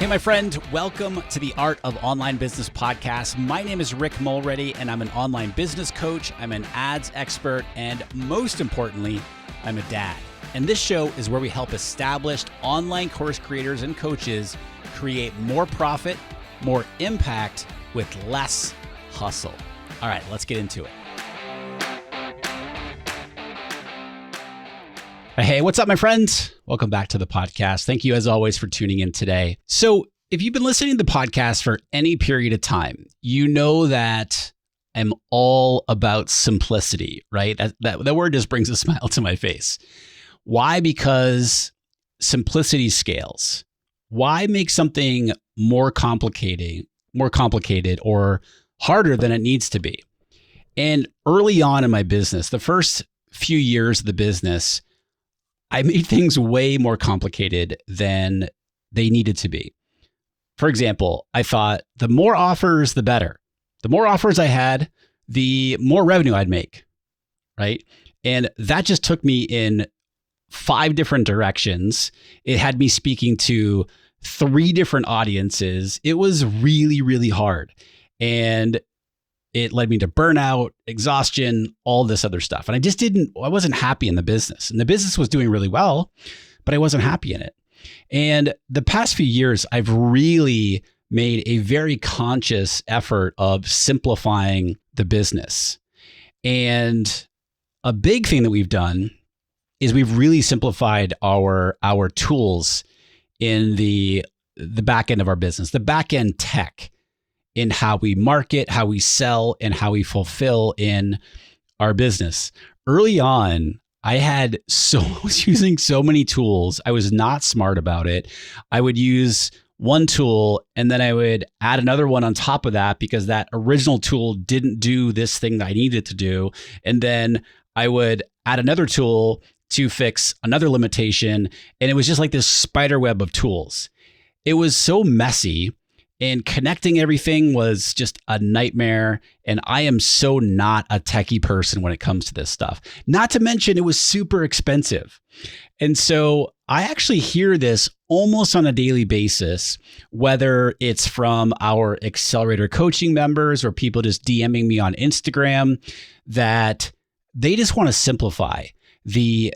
Hey, my friend, welcome to the Art of Online Business podcast. My name is Rick Mulready, and I'm an online business coach. I'm an ads expert, and most importantly, I'm a dad. And this show is where we help established online course creators and coaches create more profit, more impact with less hustle. All right, let's get into it. Hey, what's up, my friends? Welcome back to the podcast. Thank you, as always, for tuning in today. So if you've been listening to the podcast for any period of time, you know that I'm all about simplicity, right? That word just brings a smile to my face. Why? Because simplicity scales. Why make something more complicated or harder than it needs to be? And early on in my business, the first few years of the business, I made things way more complicated than they needed to be. For example, I thought the more offers, the better. The more offers I had, the more revenue I'd make, right? And that just took me in 5 different directions. It had me speaking to 3 different audiences. It was really, really hard. And it led me to burnout, exhaustion, all this other stuff. And I wasn't happy in the business. And the business was doing really well, but I wasn't happy in it. And the past few years, I've really made a very conscious effort of simplifying the business. And a big thing that we've done is we've really simplified our tools in the back end of our business, the back end tech, in how we market, how we sell, and how we fulfill in our business. Early on, I was using so many tools. I was not smart about it. I would use one tool and then I would add another one on top of that because that original tool didn't do this thing that I needed to do. And then I would add another tool to fix another limitation. And it was just like this spider web of tools. It was so messy. And connecting everything was just a nightmare. And I am so not a techie person when it comes to this stuff. Not to mention, it was super expensive. And so I actually hear this almost on a daily basis, whether it's from our accelerator coaching members or people just DMing me on Instagram, that they just want to simplify the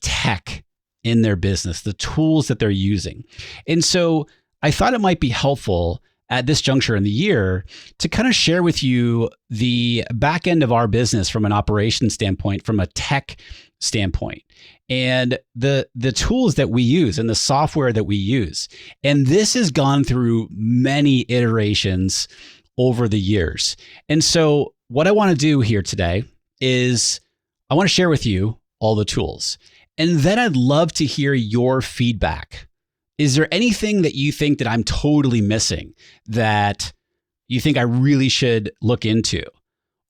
tech in their business, the tools that they're using. And so I thought it might be helpful at this juncture in the year to kind of share with you the back end of our business from an operations standpoint, from a tech standpoint, and the tools that we use and the software that we use. And this has gone through many iterations over the years. And so what I want to do here today is I want to share with you all the tools. And then I'd love to hear your feedback. Is there anything that you think that I'm totally missing that you think I really should look into?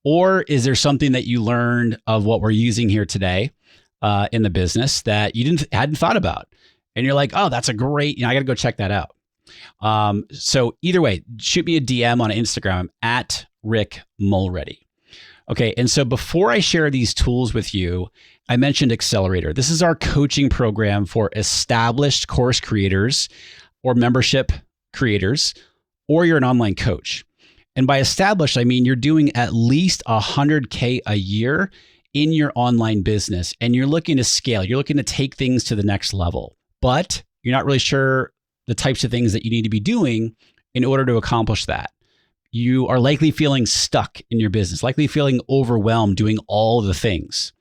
Or is there something that you learned of what we're using here today in the business that you hadn't thought about? And you're like, oh, that's a great, I got to go check that out. So either way, shoot me a DM on Instagram at Rick Mulready. Okay, and so before I share these tools with you, I mentioned Accelerator. This is our coaching program for established course creators or membership creators, or you're an online coach. And by established, I mean you're doing at least $100K a year in your online business, and you're looking to scale. You're looking to take things to the next level, but you're not really sure the types of things that you need to be doing in order to accomplish that. You are likely feeling stuck in your business, likely feeling overwhelmed doing all the things.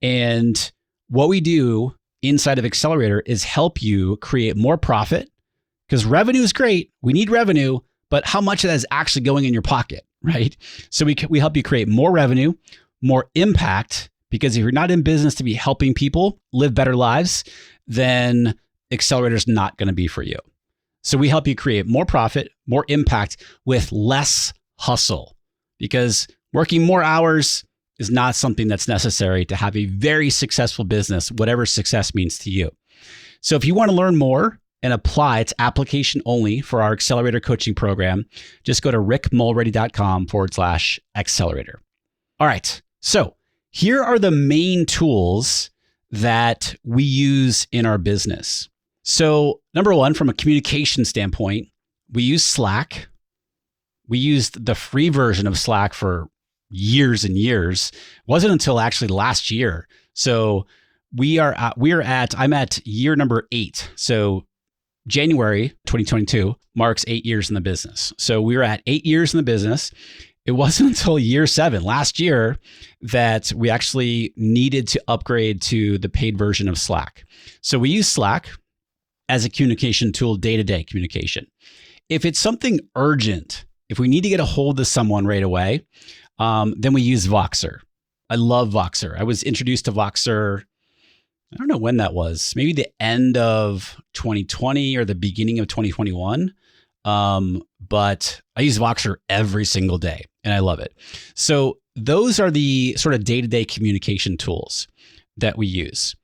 And what we do inside of Accelerator is help you create more profit, because revenue is great. We need revenue, but how much of that is actually going in your pocket, right? So we help you create more revenue, more impact, because if you're not in business to be helping people live better lives, then Accelerator is not going to be for you. So we help you create more profit, more impact with less hustle, because working more hours is not something that's necessary to have a very successful business, whatever success means to you. So if you want to learn more and apply, it's application only for our Accelerator coaching program. Just go to rickmulready.com/accelerator. All right. So here are the main tools that we use in our business. So number one, from a communication standpoint, we use Slack. We used the free version of Slack for years and years. It wasn't until actually last year. So I'm at year number 8. So January 2022 marks 8 years in the business. So we were at 8 years in the business. It wasn't until year 7 last year that we actually needed to upgrade to the paid version of Slack. So we use Slack as a communication tool, day-to-day communication. If it's something urgent, if we need to get a hold of someone right away, then we use Voxer. I love Voxer. I was introduced to Voxer, I don't know when that was, maybe the end of 2020 or the beginning of 2021. But I use Voxer every single day and I love it. So those are the sort of day-to-day communication tools that we use.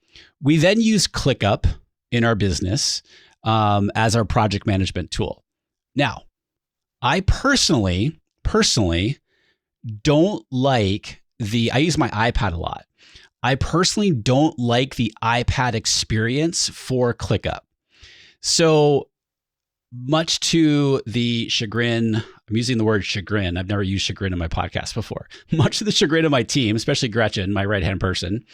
We then use ClickUp in our business as our project management tool. Now, I personally don't like I use my iPad a lot. I personally don't like the iPad experience for ClickUp. So much to the chagrin, I'm using the word chagrin. I've never used chagrin in my podcast before. Much to the chagrin of my team, especially Gretchen, my right-hand person,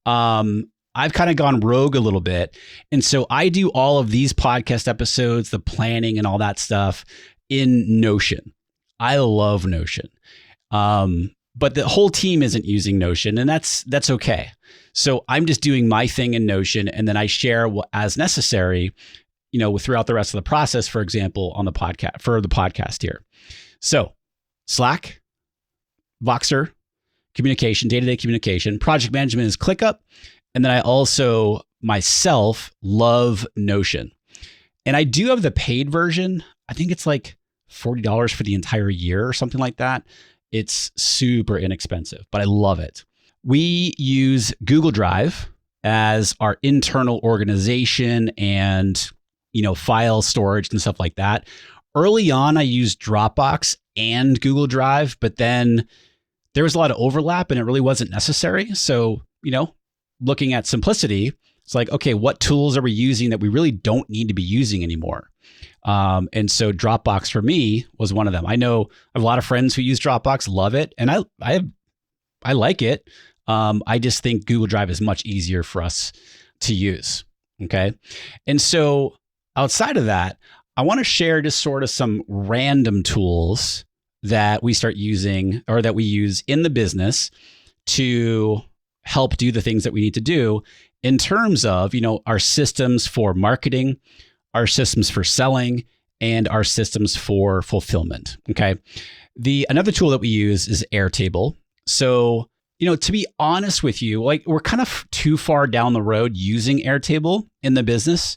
I've kind of gone rogue a little bit. And so I do all of these podcast episodes, the planning and all that stuff in Notion. I love Notion. But the whole team isn't using Notion, and that's okay. So I'm just doing my thing in Notion, and then I share as necessary, throughout the rest of the process, for example, on the podcast here. So Slack, Voxer, communication, day-to-day communication, project management is ClickUp. And then I also myself love Notion. And I do have the paid version. I think it's like $40 for the entire year or something like that. It's super inexpensive, but I love it. We use Google Drive as our internal organization and, file storage and stuff like that. Early on, I used Dropbox and Google Drive, but then there was a lot of overlap and it really wasn't necessary. So, looking at simplicity, it's like, okay, what tools are we using that we really don't need to be using anymore? And so Dropbox for me was one of them. I know I have a lot of friends who use Dropbox, love it. And I like it. I just think Google Drive is much easier for us to use. Okay. And so outside of that, I want to share just sort of some random tools that we start using or that we use in the business to help do the things that we need to do in terms of, our systems for marketing, our systems for selling, and our systems for fulfillment. Okay. Another tool that we use is Airtable. So, to be honest with you, we're kind of too far down the road using Airtable in the business.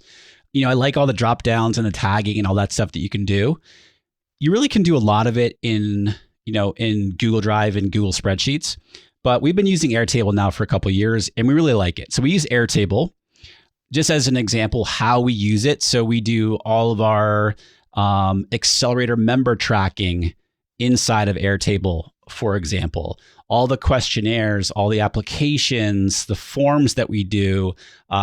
I like all the drop downs and the tagging and all that stuff that you can do. You really can do a lot of it in Google Drive and Google Spreadsheets, but we've been using Airtable now for a couple of years and we really like it. So we use Airtable just as an example how we use it. So we do all of our accelerator member tracking inside of Airtable, for example, all the questionnaires, all the applications, the forms that we do,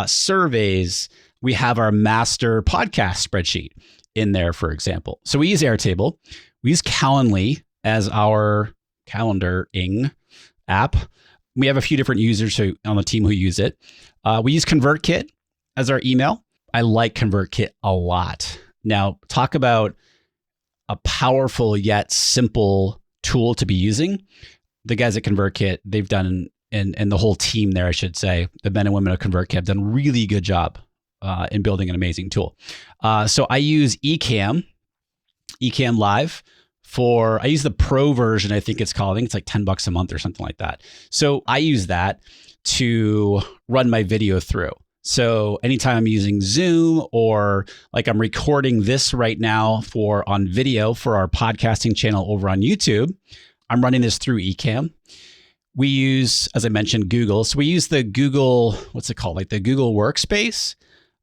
surveys. We have our master podcast spreadsheet in there, for example. So we use Airtable. We use Calendly as our calendaring app. We have a few different users on the team who use it. We use ConvertKit as our email. I like ConvertKit a lot. Now, talk about a powerful yet simple tool to be using. The guys at ConvertKit, they've done, and the whole team there, I should say, the men and women of ConvertKit have done a really good job in building an amazing tool. So I use Ecamm Live I use the pro version, I think it's called. I think it's like $10 a month or something like that. So I use that to run my video through. So anytime I'm using Zoom or like I'm recording this right now on video for our podcasting channel over on YouTube, I'm running this through Ecamm. We use, as I mentioned, Google. So we use the Google, what's it called? Like the Google Workspace.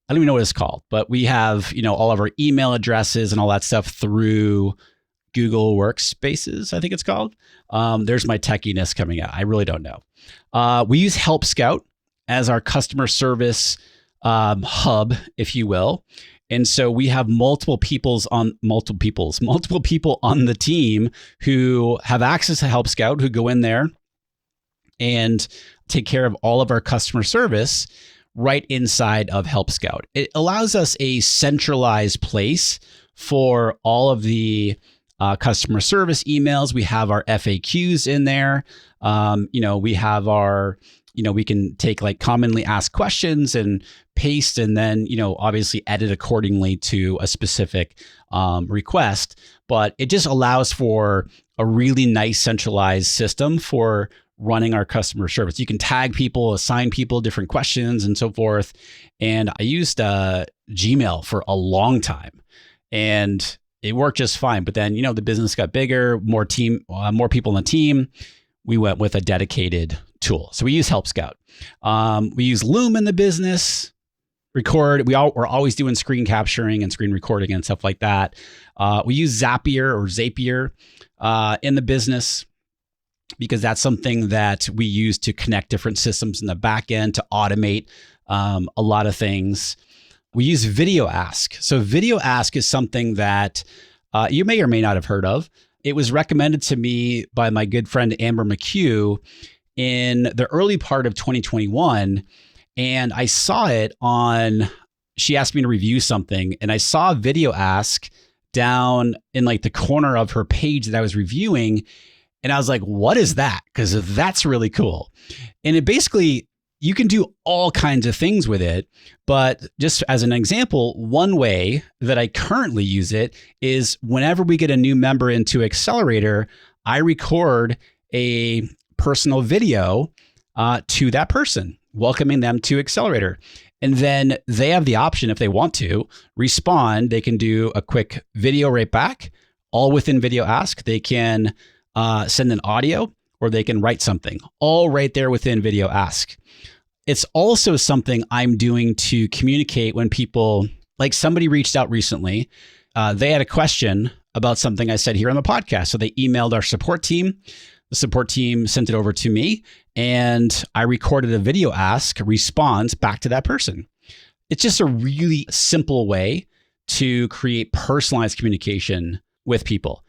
I don't even know what it's called, but we have, all of our email addresses and all that stuff through Google Workspaces, I think it's called. There's my techiness coming out. I really don't know. We use Help Scout as our customer service hub, if you will. And so we have multiple people on the team who have access to Help Scout, who go in there and take care of all of our customer service right inside of Help Scout. It allows us a centralized place for all of the customer service emails. We have our FAQs in there. We have our, we can take like commonly asked questions and paste and then, obviously edit accordingly to a specific request. But it just allows for a really nice centralized system for running our customer service. You can tag people, assign people different questions and so forth. And I used Gmail for a long time and it worked just fine. But then, the business got bigger, more people in the team. We went with a dedicated tool. So we use Help Scout. We use Loom in the business, record. We're always doing screen capturing and screen recording and stuff like that. We use Zapier in the business, because that's something that we use to connect different systems in the backend to automate a lot of things. We use Video Ask. So Video Ask is something that you may or may not have heard of. It was recommended to me by my good friend Amber McHugh in the early part of 2021. And I saw it she asked me to review something, and I saw Video Ask down in like the corner of her page that I was reviewing. And I was like, what is that? Because that's really cool. And it basically, you can do all kinds of things with it. But just as an example, one way that I currently use it is whenever we get a new member into Accelerator, I record a personal video to that person, welcoming them to Accelerator. And then they have the option, if they want to respond, they can do a quick video right back, all within Video Ask. They can send an audio, or they can write something, all right there within Video Ask. It's also something I'm doing to communicate when people, like somebody reached out recently. They had a question about something I said here on the podcast. So they emailed our support team. The support team sent it over to me, and I recorded a Video Ask response back to that person. It's just a really simple way to create personalized communication with people.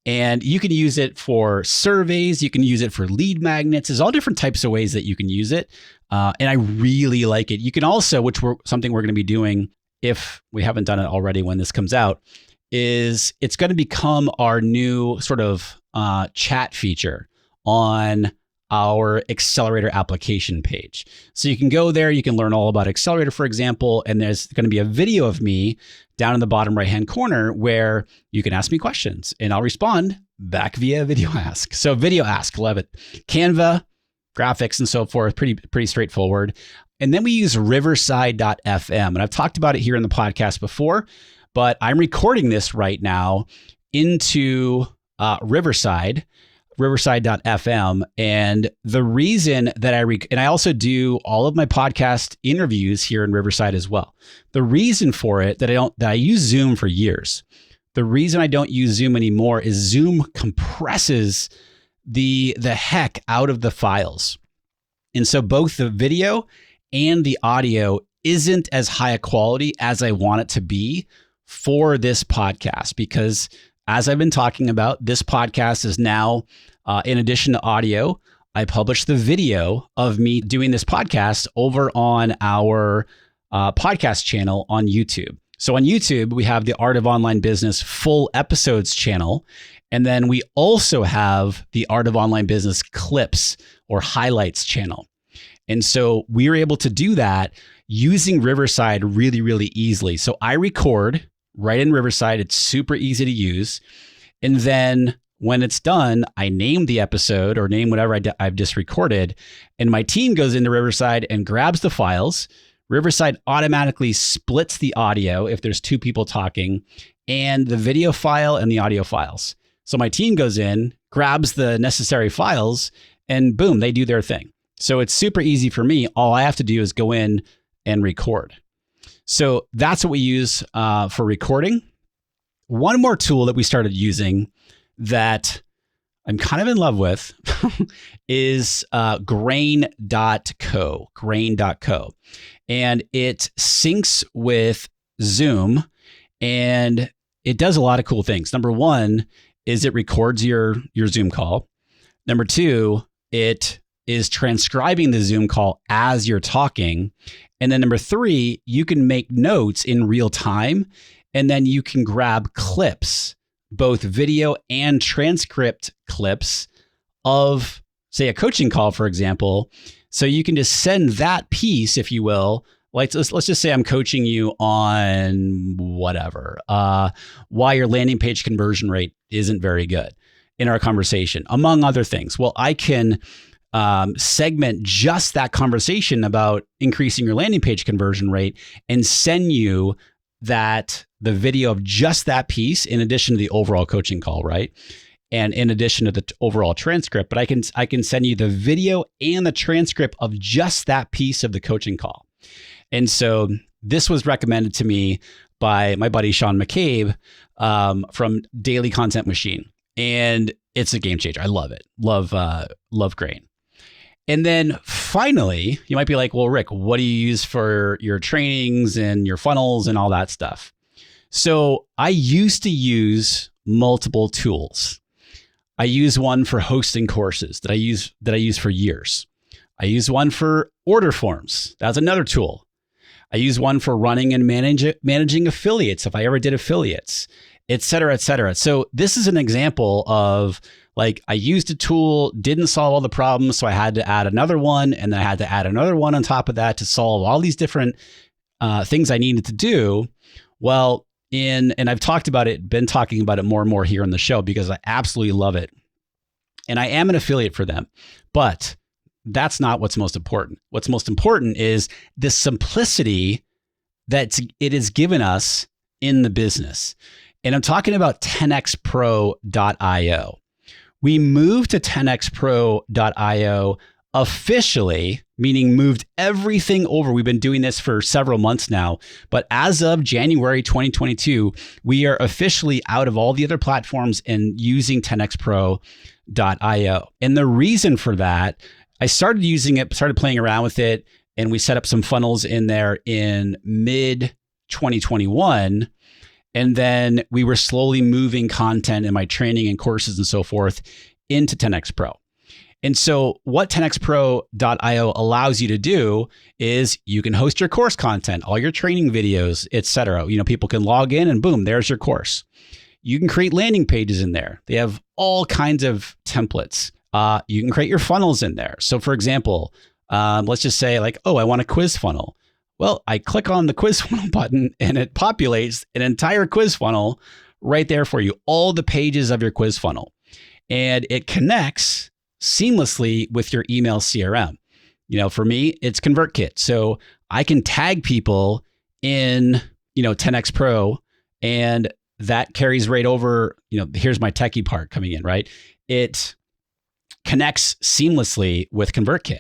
And you can use it for surveys. You can use it for lead magnets. There's all different types of ways that you can use it. And I really like it. You can also, something we're going to be doing if we haven't done it already when this comes out, is it's going to become our new sort of chat feature on our Accelerator application page. So you can go there, you can learn all about Accelerator, for example, and there's going to be a video of me down in the bottom right-hand corner where you can ask me questions and I'll respond back via Video Ask. So Video Ask, love it. Canva, graphics and so forth, pretty straightforward. And then we use Riverside.fm. And I've talked about it here in the podcast before, but I'm recording this right now into Riverside.fm. And the reason that and I also do all of my podcast interviews here in Riverside as well. The reason for it that I use Zoom for years. The reason I don't use Zoom anymore is Zoom compresses the heck out of the files. And so both the video and the audio isn't as high a quality as I want it to be for this podcast, because as I've been talking about, this podcast is now, in addition to audio, I publish the video of me doing this podcast over on our podcast channel on YouTube. So on YouTube, we have the Art of Online Business full episodes channel. And then we also have the Art of Online Business clips or highlights channel. And so we were able to do that using Riverside really, really easily. So I record right in Riverside. It's super easy to use. And then when it's done, I name the episode or name whatever I've just recorded. And my team goes into Riverside and grabs the files. Riverside automatically splits the audio if there's two people talking, and the video file and the audio files. So my team goes in, grabs the necessary files, and boom, they do their thing. So it's super easy for me. All I have to do is go in and record. So that's what we use for recording. One more tool that we started using that I'm kind of in love with is grain.co. And it syncs with Zoom, and it does a lot of cool things. Number one is it records your Zoom call. Number two, it is transcribing the Zoom call as you're talking. And then number three, you can make notes in real time, and then you can grab clips, both video and transcript clips of, say, a coaching call, for example. So you can just send that piece, if you will. Like, let's just say I'm coaching you on whatever, why your landing page conversion rate isn't very good in our conversation, among other things. Well, I can segment just that conversation about increasing your landing page conversion rate and send you the video of just that piece in addition to the overall coaching call, right? And in addition to the overall transcript, but I can send you the video and the transcript of just that piece of the coaching call. And so this was recommended to me by my buddy Sean McCabe from Daily Content Machine, and it's a game changer. I love it. Love Grain. And then finally, you might be like, well, Rick, what do you use for your trainings and your funnels and all that stuff? So I used to use multiple tools. I use one for hosting courses that I use for years. I use one for order forms. That's another tool. I use one for running and managing affiliates if I ever did affiliates, et cetera, et cetera. So this is an example of, like, I used a tool, didn't solve all the problems, so I had to add another one, and then I had to add another one on top of that to solve all these different things I needed to do. Well, and I've been talking about it more and more here on the show because I absolutely love it. And I am an affiliate for them, but that's not what's most important. What's most important is the simplicity that it has given us in the business. And I'm talking about 10xpro.io. We moved to 10xpro.io officially, meaning moved everything over. We've been doing this for several months now, but as of January 2022, we are officially out of all the other platforms and using 10xpro.io. And the reason for that, I started using it, started playing around with it, and we set up some funnels in there in mid 2021. And then we were slowly moving content in my training and courses and so forth into 10x Pro. And so what 10xpro.io allows you to do is you can host your course content, all your training videos, et cetera. People can log in and boom, there's your course. You can create landing pages in there. They have all kinds of templates. You can create your funnels in there. So for example, let's just say like, oh, I want a quiz funnel. Well, I click on the quiz funnel button and it populates an entire quiz funnel right there for you, all the pages of your quiz funnel. And it connects seamlessly with your email CRM. For me, it's ConvertKit. So I can tag people in, 10x Pro, and that carries right over, here's my techie part coming in, right? It connects seamlessly with ConvertKit.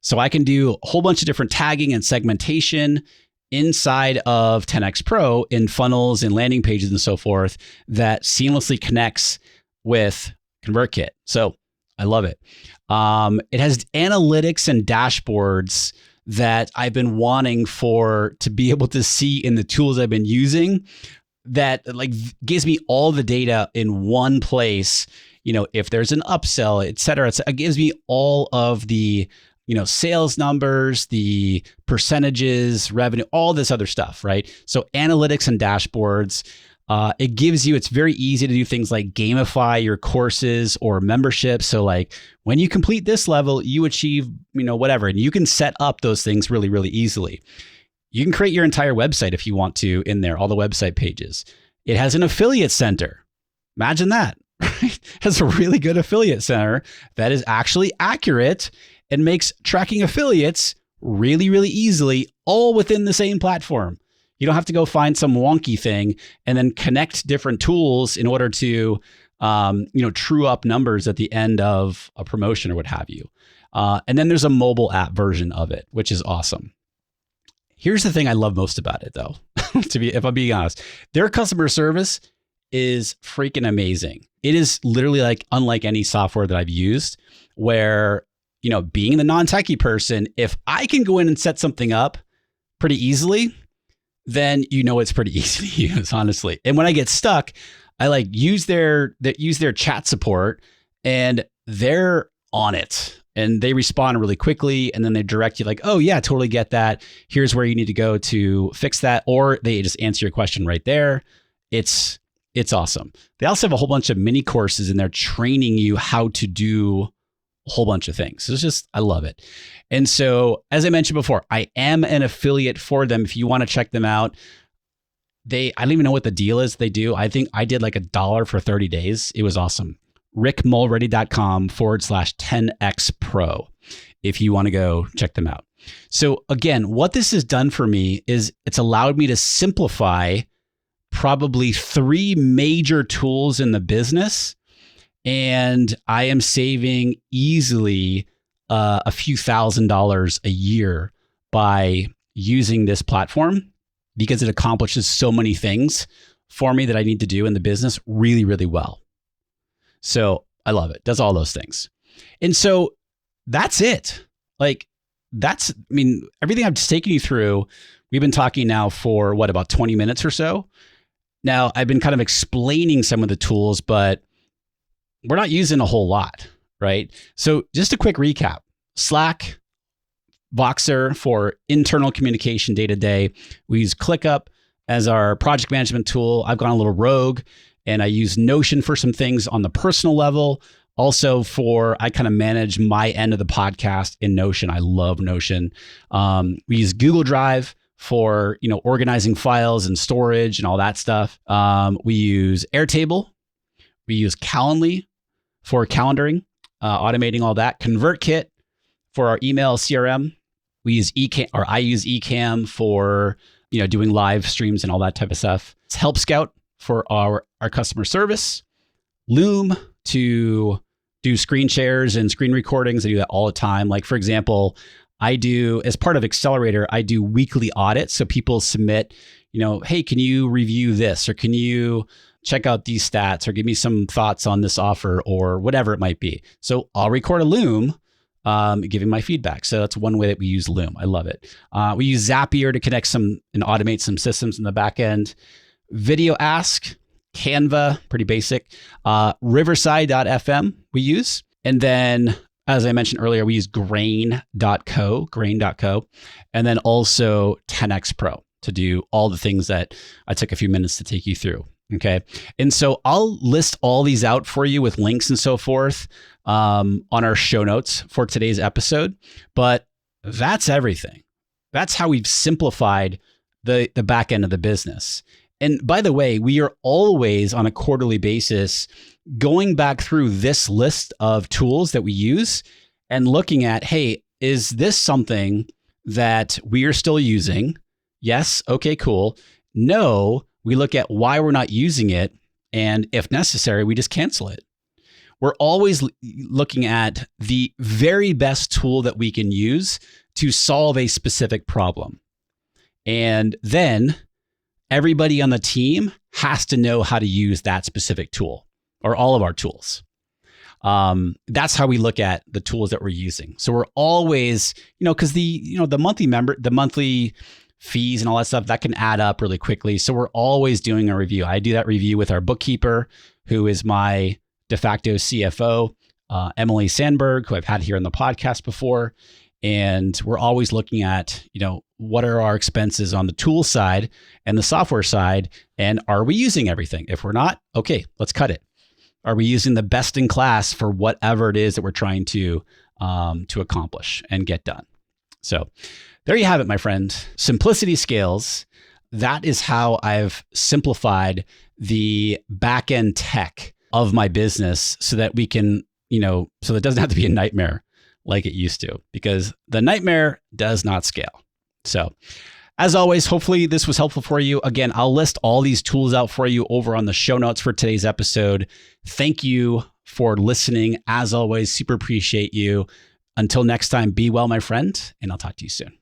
So I can do a whole bunch of different tagging and segmentation inside of 10x Pro in funnels and landing pages and so forth that seamlessly connects with ConvertKit. So I love it. It has analytics and dashboards that I've been wanting to be able to see in the tools I've been using that like gives me all the data in one place. If there's an upsell, et cetera, it gives me all of the sales numbers, the percentages, revenue, all this other stuff, right? So analytics and dashboards, it's very easy to do things like gamify your courses or memberships. So like when you complete this level, you achieve, whatever, and you can set up those things really, really easily. You can create your entire website if you want to in there, all the website pages. It has an affiliate center. Imagine that, right? It has a really good affiliate center that is actually accurate and makes tracking affiliates really, really easily, all within the same platform. You don't have to go find some wonky thing and then connect different tools in order to, true up numbers at the end of a promotion or what have you. And then there's a mobile app version of it, which is awesome. Here's the thing I love most about it, though, if I'm being honest. Their customer service is freaking amazing. It is literally like unlike any software that I've used where, being the non-techie person, if I can go in and set something up pretty easily, then it's pretty easy to use, honestly. And when I get stuck, I use their chat support, and they're on it and they respond really quickly. And then they direct you like, oh yeah, totally get that. Here's where you need to go to fix that. Or they just answer your question right there. It's awesome. They also have a whole bunch of mini courses in there training you how to do a whole bunch of things. So I love it. And so, as I mentioned before, I am an affiliate for them. If you want to check them out, I don't even know what the deal is they do. I think I did like $1 for 30 days. It was awesome. rickmulready.com/10x pro if you want to go check them out. So again, what this has done for me is it's allowed me to simplify probably 3 major tools in the business. And I am saving easily a few $1,000s a year by using this platform because it accomplishes so many things for me that I need to do in the business really, really well. So I love it. Does all those things. And so that's it. Everything I've just taken you through, we've been talking now for about 20 minutes or so. Now I've been kind of explaining some of the tools, but we're not using a whole lot, right? So just a quick recap: Slack, Voxer for internal communication day to day. We use ClickUp as our project management tool. I've gone a little rogue and I use Notion for some things on the personal level. Also I kind of manage my end of the podcast in Notion. I love Notion. We use Google Drive for, organizing files and storage and all that stuff. We use Airtable. We use Calendly for calendaring, automating all that. ConvertKit for our email CRM. We use I use Ecamm for, doing live streams and all that type of stuff. It's Help Scout for our customer service. Loom to do screen shares and screen recordings. I do that all the time. Like, for example, I do, as part of Accelerator, I do weekly audits. So people submit, hey, can you review this? Or can you check out these stats? Or give me some thoughts on this offer or whatever it might be. So I'll record a Loom giving my feedback. So that's one way that we use Loom. I love it. We use Zapier to connect and automate some systems in the back end. Video Ask, Canva, pretty basic. Riverside.fm we use. And then, as I mentioned earlier, we use grain.co. And then also 10x Pro to do all the things that I took a few minutes to take you through. Okay. And so I'll list all these out for you with links and so forth on our show notes for today's episode. But that's everything. That's how we've simplified the back end of the business. And by the way, we are always on a quarterly basis going back through this list of tools that we use and looking at, hey, is this something that we are still using? Yes. Okay, cool. No, we look at why we're not using it. And if necessary, we just cancel it. We're always looking at the very best tool that we can use to solve a specific problem. And then everybody on the team has to know how to use that specific tool or all of our tools. That's how we look at the tools that we're using. So we're always, because the monthly fees and all that stuff, that can add up really quickly. So we're always doing a review. I do that review with our bookkeeper, who is my de facto CFO, Emily Sandberg, who I've had here on the podcast before. And we're always looking at, what are our expenses on the tool side and the software side? And are we using everything? If we're not, okay, let's cut it. Are we using the best in class for whatever it is that we're trying to accomplish and get done? So there you have it, my friend. Simplicity scales. That is how I've simplified the back-end tech of my business so that we can, so it doesn't have to be a nightmare like it used to, because the nightmare does not scale. So as always, hopefully this was helpful for you. Again, I'll list all these tools out for you over on the show notes for today's episode. Thank you for listening. As always, super appreciate you. Until next time, be well, my friend, and I'll talk to you soon.